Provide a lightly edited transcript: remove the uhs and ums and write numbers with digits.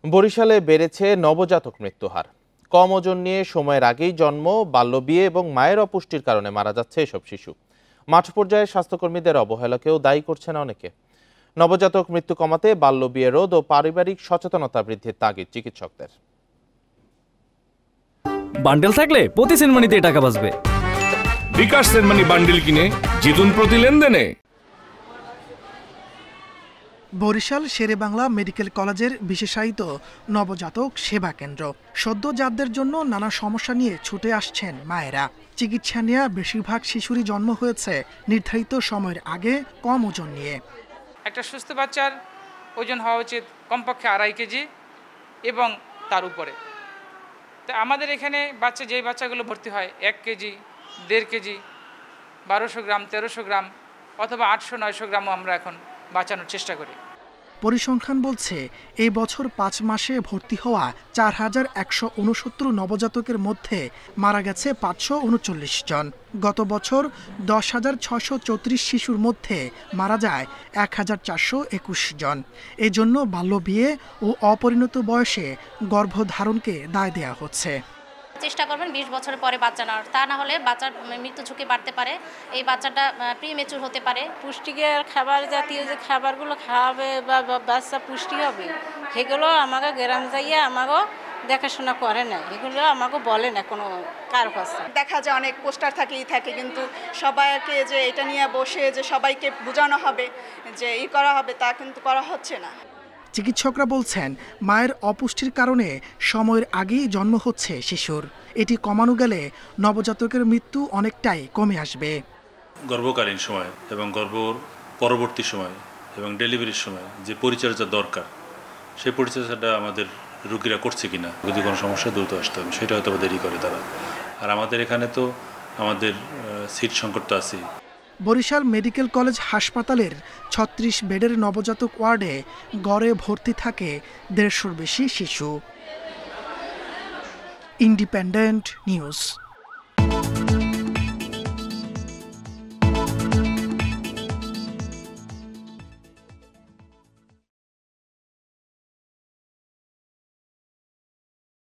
বরিশালে বেড়েছে নবজাতক মৃত্যুহার। কম ওজন নিয়ে সময়ের আগেই জন্ম, বাল্যবিয়ে এবং মায়ের অপুষ্টির কারণে মারা যাচ্ছে এসব শিশু। মাঠ পর্যায়ে স্বাস্থ্যকর্মীদের অবহেলাকেও দায়ী করছেন অনেকে। নবজাতক মৃত্যু কমাতে বাল্যবিয়ে রোধ ও পারিবারিক সচেতনতা বৃদ্ধির তাগিদ চিকিৎসকদের। বান্ডেল থাকলে প্রতি সেনমানিতে টাকা বাঁচবে। বিকাশ সেনমানি বান্ডেল কিনে জিতুন প্রতি লেনদেনে। বরিশাল শেরেবাংলা মেডিকেল কলেজের বিশেষায়িত নবজাতক সেবা কেন্দ্র। সদ্যজাতদের জন্য নানা সমস্যা নিয়ে ছুটে আসছেন মায়েরা। চিকিৎসা নেওয়া বেশিরভাগ শিশুরই জন্ম হয়েছে নির্ধারিত সময়ের আগে, কম ওজন নিয়ে। একটা সুস্থ বাচ্চার ওজন হওয়া উচিত কমপক্ষে 2.5 কেজি এবং তার উপরে। তা আমাদের এখানে যেই বাচ্চাগুলো ভর্তি হয় 1 কেজি, 1.5 কেজি, 1200 গ্রাম, 1300 গ্রাম অথবা 800-900 গ্রামও আমরা এখন বাঁচানোর চেষ্টা করি। পরিসংখ্যান বলছে এই বছর 5 মাসে ভর্তি হওয়া 4169 নবজাতকের মধ্যে মারা গেছে 539 জন। গত বছর 10,634 শিশুর মধ্যে মারা যায় 1,421 জন। এজন্য বাল্যবিয়ে ও অপরিণত বয়সে গর্ভধারণকে দায় দেওয়া হচ্ছে। চেষ্টা করবেন 20 বছর পরে বাচ্চা নেওয়ার, তা না হলে বাচ্চার মৃত্যু ঝুঁকি বাড়তে পারে, এই বাচ্চাটা প্রিমেচুর হতে পারে। পুষ্টিকর খাবার জাতীয় যে খাবারগুলো খাওয়াবে বা বাচ্চা পুষ্টি হবে, সেগুলো আমাকে গ্রাম যাইয়ে আমাকেও দেখাশোনা করে না, এগুলো আমাকে বলে না কোনো কার কাছে। দেখা যায় অনেক পোস্টার থাকে কিন্তু সবাইকে যে এটা নিয়ে বসে যে সবাইকে বোঝানো হবে যে করা হবে, তা কিন্তু করা হচ্ছে না। চিকিৎসকরা বলছেন মায়ের অপুষ্টির কারণে সময়ের আগেই জন্ম হচ্ছে শিশুর। এটি কমানো গেলে নবজাতকের মৃত্যু অনেকটাই কমে আসবে। গর্ভকালীন সময় এবং গর্ভ পরবর্তী সময় এবং ডেলিভারির সময় যে পরিচর্যা দরকার, সেই পরিচর্যাটা আমাদের রোগীরা করছে কিনা, যদি কোনো সমস্যা দ্রুত আসতে হবে সেটা হয়তো দেরি করে তারা। আর আমাদের এখানে তো আমাদের সিট সংকট তো আছেই। বরিশাল মেডিকেল কলেজ হাসপাতালের 36 বেডের নবজাতক ওয়ার্ডে গড়ে ভর্তি থাকে 150-র বেশি শিশু। Independent news.